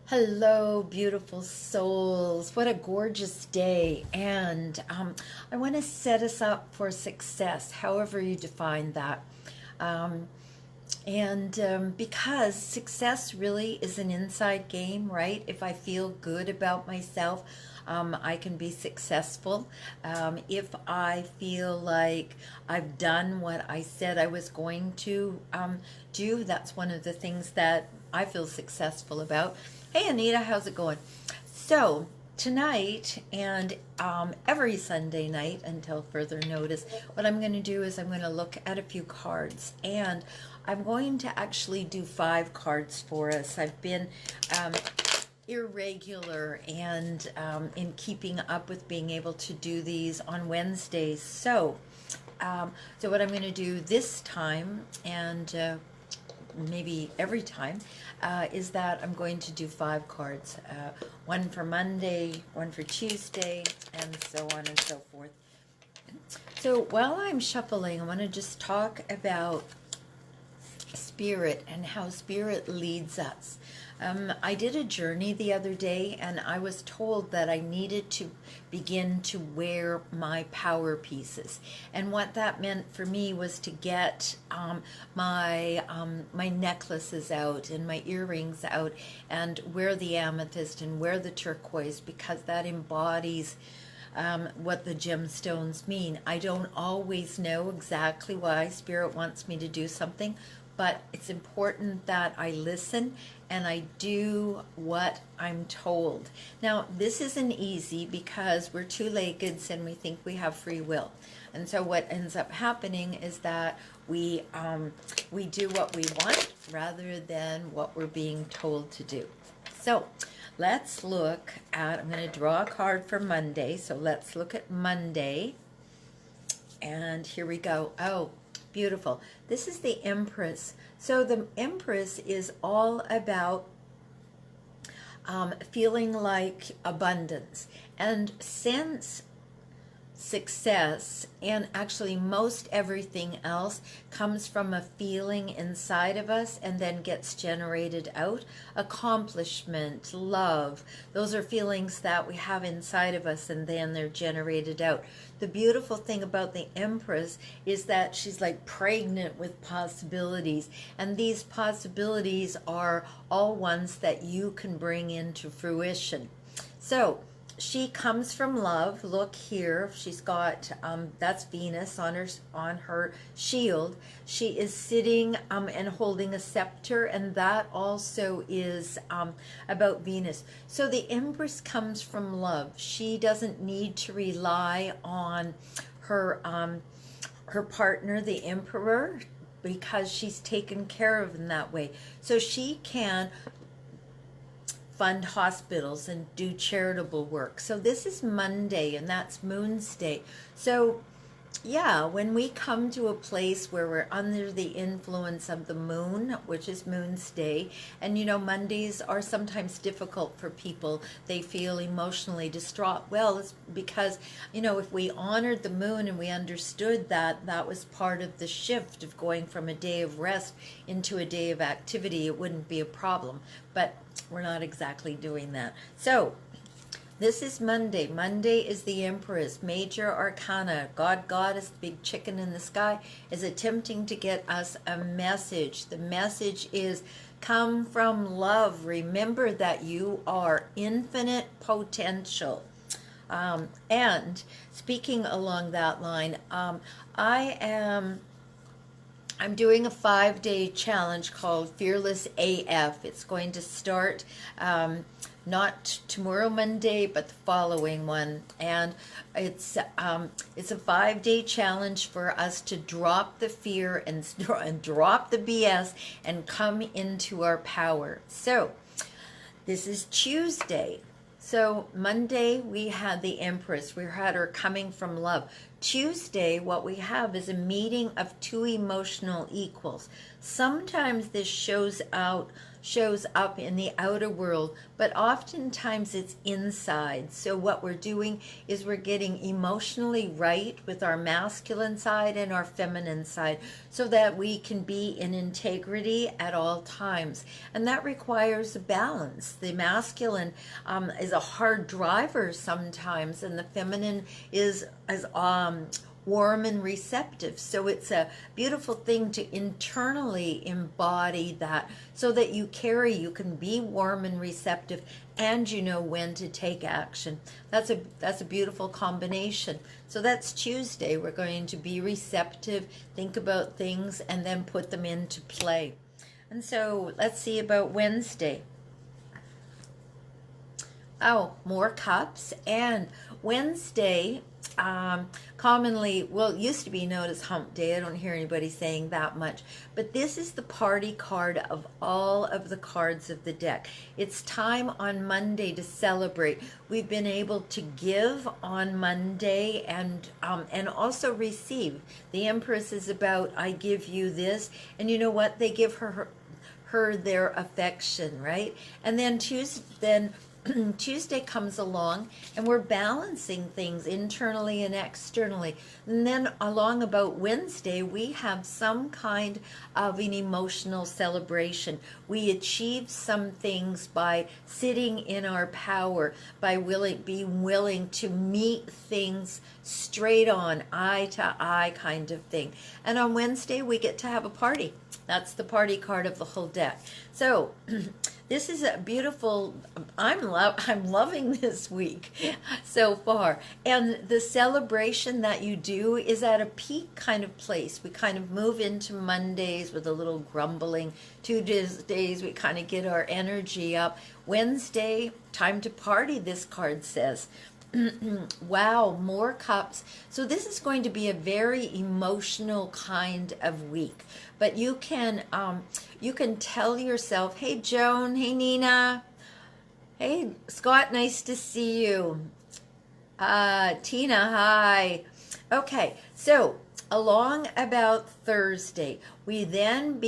Hello, beautiful souls. What a gorgeous day. And I want to set us up for success, however you define that. Um, and because success really is an inside game, right? If I feel good about myself, I can be successful. If I feel like I've done what I said I was going to do, that's one of the things that I feel successful about. Hey, Anita, how's it going? So, tonight and every Sunday night until further notice, what I'm going to do is I'm going to look at a few cards, and I'm going to actually do 5 cards for us. I've been irregular and in keeping up with being able to do these on Wednesdays. So what I'm going to do this time, and maybe every time, is that I'm going to do 5 cards, one for Monday, one for Tuesday, and so on and so forth. So while I'm shuffling, I want to just talk about spirit and how spirit leads us. I did a journey the other day, and I was told that I needed to begin to wear my power pieces. And what that meant for me was to get my necklaces out and my earrings out, and wear the amethyst and wear the turquoise, because that embodies what the gemstones mean. I don't always know exactly why Spirit wants me to do something, but it's important that I listen and I do what I'm told. Now, this isn't easy because we're two-leggeds and we think we have free will. And so what ends up happening is that we do what we want rather than what we're being told to do. So let's look at, I'm going to draw a card for Monday. So let's look at Monday. And here we go. Oh, beautiful. This is the Empress. So the Empress is all about feeling like abundance. And since success and actually most everything else comes from a feeling inside of us and then gets generated out, accomplishment, love, those are feelings that we have inside of us and then they're generated out. The beautiful thing about the Empress is that she's like pregnant with possibilities, and these possibilities are all ones that you can bring into fruition. So she comes from love. Look here, she's got that's Venus on her shield. She is sitting and holding a scepter, and that also is about Venus. So the Empress comes from love. She doesn't need to rely on her her partner, the Emperor, because she's taken care of in that way. So she can fund hospitals and do charitable work. So this is Monday, and that's Moon's Day. So yeah, when we come to a place where we're under the influence of the moon, which is Moon's Day, and you know, Mondays are sometimes difficult for people. They feel emotionally distraught. Well, it's because, you know, if we honored the moon and we understood that that was part of the shift of going from a day of rest into a day of activity, it wouldn't be a problem. But we're not exactly doing that. So this is Monday. Monday is the Empress, Major Arcana. God, Goddess, the big chicken in the sky, is attempting to get us a message. The message is, come from love. Remember that you are infinite potential. And speaking along that line, I'm doing a 5-day challenge called Fearless AF. It's going to start not tomorrow Monday, but the following one, and it's a 5-day challenge for us to drop the fear and drop the BS and come into our power. So this is Tuesday. So Monday we had the Empress. We had her coming from love. Tuesday, what we have is a meeting of two emotional equals. Sometimes this shows up in the outer world, but oftentimes it's inside. So what we're doing is we're getting emotionally right with our masculine side and our feminine side so that we can be in integrity at all times. And that requires a balance. The masculine is a hard driver sometimes, and the feminine is warm and receptive. So it's a beautiful thing to internally embody that so that you can be warm and receptive, and you know when to take action. That's a beautiful combination. So that's Tuesday. We're going to be receptive, think about things, and then put them into play. And so let's see about Wednesday. Oh, more cups. And Wednesday, commonly, well, it used to be known as hump day. I don't hear anybody saying that much. But this is the party card of all of the cards of the deck. It's time on Monday to celebrate. We've been able to give on Monday and also receive. The Empress is about, I give you this. And you know what? They give her their affection, right? And then Tuesday comes along and we're balancing things internally and externally. And then along about Wednesday, we have some kind of an emotional celebration. We achieve some things by sitting in our power, by being willing to meet things straight on, eye to eye kind of thing. And on Wednesday, we get to have a party. That's the party card of the whole deck. So this is a beautiful, I'm loving this week so far. And the celebration that you do is at a peak kind of place. We kind of move into Mondays with a little grumbling. 2 days we kind of get our energy up. Wednesday, time to party, this card says. Wow, more cups. So this is going to be a very emotional kind of week. But you can tell yourself, hey Joan, hey Nina, hey Scott, nice to see you. Tina, hi. Okay, so along about Thursday, we then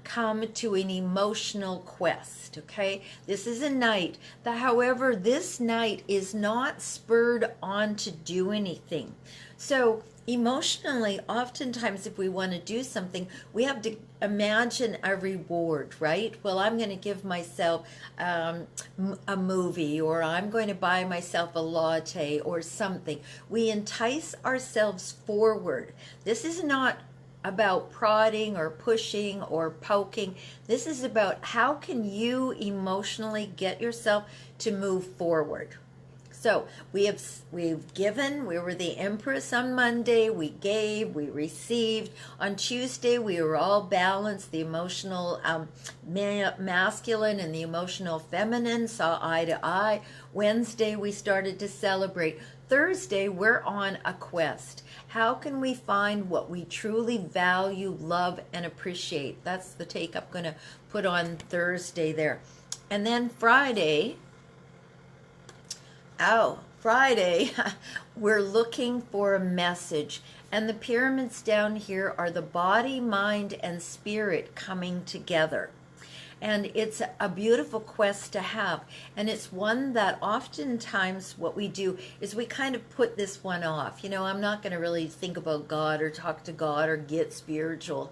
come to an emotional quest, okay? This is a night that, however, this night is not spurred on to do anything. So emotionally, oftentimes if we want to do something, we have to imagine a reward, right? Well, I'm going to give myself a movie, or I'm going to buy myself a latte or something. We entice ourselves forward. This is not about prodding or pushing or poking. This is about how can you emotionally get yourself to move forward. So we've given, we were the Empress on Monday, we gave, we received. On Tuesday, we were all balanced. The emotional masculine and the emotional feminine saw eye to eye. Wednesday, we started to celebrate. Thursday, we're on a quest. How can we find what we truly value, love, and appreciate? That's the take I'm going to put on Thursday there. And then Friday, we're looking for a message. And the pyramids down here are the body, mind, and spirit coming together. And it's a beautiful quest to have. And it's one that oftentimes what we do is we kind of put this one off. You know, I'm not going to really think about God or talk to God or get spiritual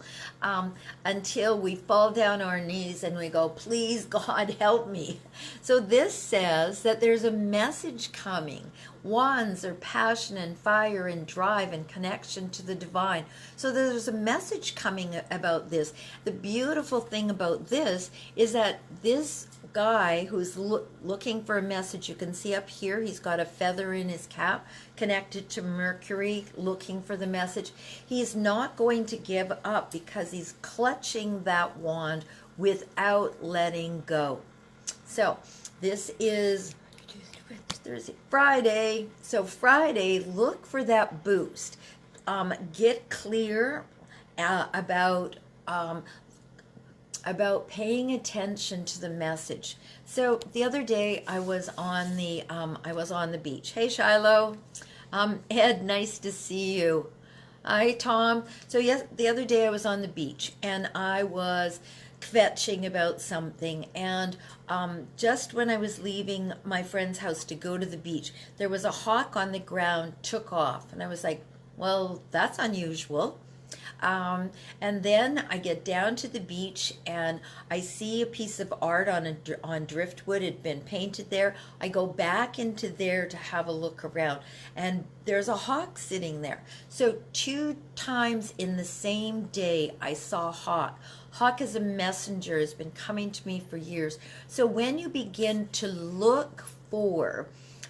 until we fall down our knees and we go, please, God, help me. So this says that there's a message coming. Wands are passion and fire and drive and connection to the divine. So there's a message coming about this. The beautiful thing about this is that this guy who's looking for a message, you can see up here, he's got a feather in his cap connected to Mercury, looking for the message. He's not going to give up because he's clutching that wand without letting go. So this is Thursday, Friday. So Friday, look for that boost. Get clear about paying attention to the message. So the other day I was on the beach. Hey Shiloh, Ed, nice to see you. Hi, Tom. So, yes, the other day I was on the beach and I was kvetching about something. And just when I was leaving my friend's house to go to the beach, there was a hawk on the ground, took off. And I was like, well, that's unusual. And then I get down to the beach and I see a piece of art on driftwood. It had been painted there. I go back into there to have a look around, and there's a hawk sitting there. So 2 times in the same day, I saw a hawk. Hawk is a messenger, has been coming to me for years. So when you begin to look for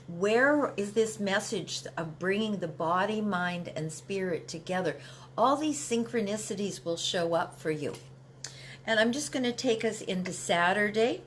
where is this message of bringing the body, mind, and spirit together, all these synchronicities will show up for you. And I'm just going to take us into Saturday.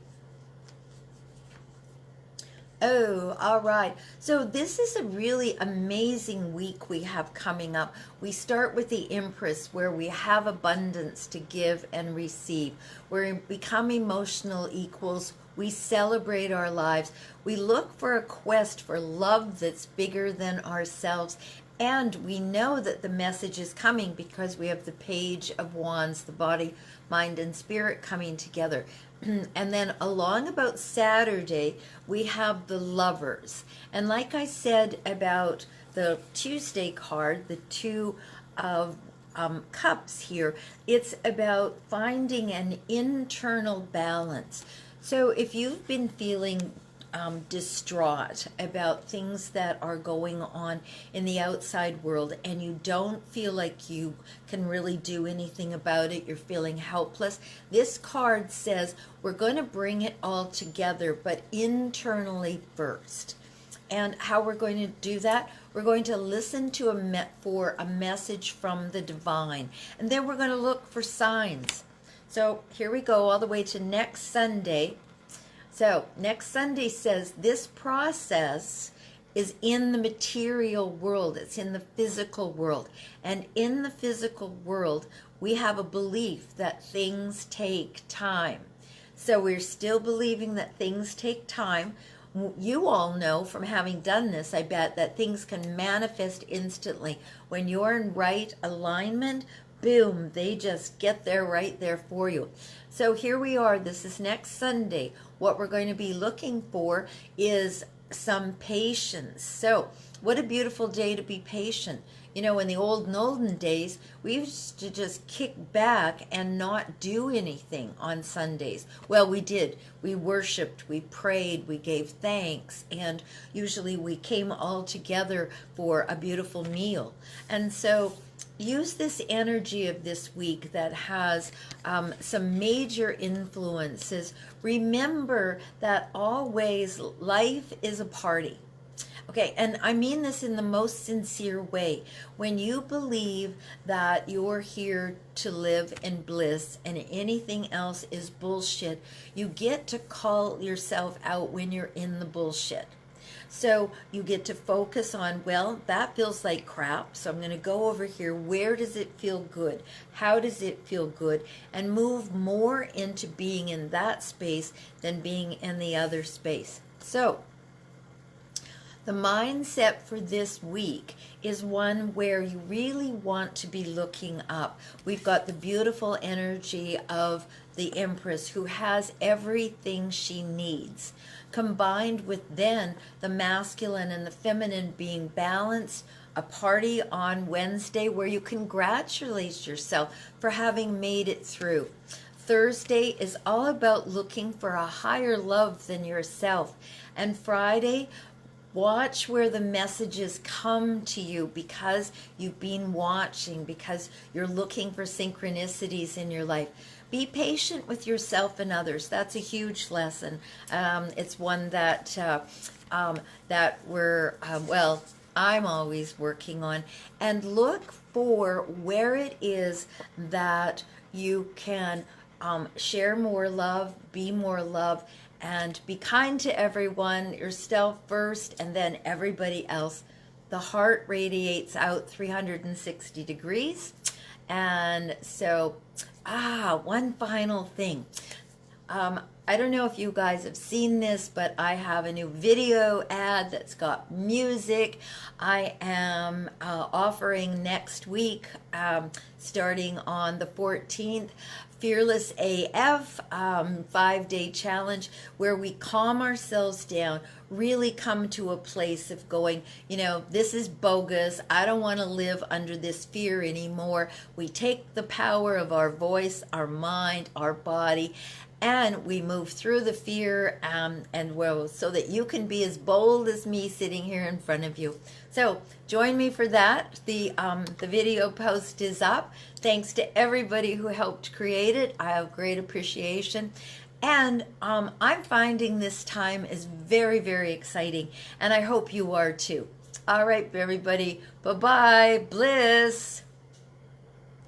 Oh, all right. So this is a really amazing week we have coming up. We start with the Empress, where we have abundance to give and receive. We become emotional equals. We celebrate our lives. We look for a quest for love that's bigger than ourselves. And we know that the message is coming because we have the Page of Wands, the body, mind, and spirit coming together. And then along about Saturday, we have the Lovers. And like I said about the Tuesday card, the Two of Cups here, it's about finding an internal balance. So if you've been feeling distraught about things that are going on in the outside world and you don't feel like you can really do anything about it, you're feeling helpless, this card says we're going to bring it all together, but internally first. And how we're going to do that, we're going to listen to for a message from the divine, and then we're going to look for signs. So here we go all the way to next Sunday. So next Sunday says this process is in the material world. It's in the physical world. And in the physical world, we have a belief that things take time. So we're still believing that things take time. You all know from having done this, I bet, that things can manifest instantly. When you're in right alignment, boom, they just get there right there for you. So here we are. This is next Sunday. What we're going to be looking for is some patience. So what a beautiful day to be patient. You know, in the olden days, we used to just kick back and not do anything on Sundays. Well, we did. We worshiped, we prayed, we gave thanks, and usually we came all together for a beautiful meal. And so use this energy of this week that has some major influences. Remember that always life is a party. Okay, and I mean this in the most sincere way. When you believe that you're here to live in bliss and anything else is bullshit, you get to call yourself out when you're in the bullshit. So you get to focus on, well, that feels like crap, so I'm going to go over here. Where does it feel good? How does it feel good? And move more into being in that space than being in the other space. So the mindset for this week is one where you really want to be looking up. We've got the beautiful energy of the Empress, who has everything she needs, combined with then the masculine and the feminine being balanced. A party on Wednesday where you congratulate yourself for having made it through. Thursday is all about looking for a higher love than yourself. And Friday, watch where the messages come to you because you've been watching, because you're looking for synchronicities in your life. Be patient with yourself and others. That's a huge lesson. It's one that I'm always working on. And look for where it is that you can share more love, be more love, and be kind to everyone, yourself first, and then everybody else. The heart radiates out 360 degrees. And so, one final thing. I don't know if you guys have seen this, but I have a new video ad that's got music. I am offering next week, starting on the 14th, Fearless AF 5-day challenge, where we calm ourselves down, really come to a place of going, you know, this is bogus. I don't want to live under this fear anymore. We take the power of our voice, our mind, our body, and we move through the fear, and well, so that you can be as bold as me sitting here in front of you. So join me for that. The video post is up. Thanks to everybody who helped create it. I have great appreciation. And I'm finding this time is very, very exciting, and I hope you are too. All right, everybody. Bye-bye. Bliss.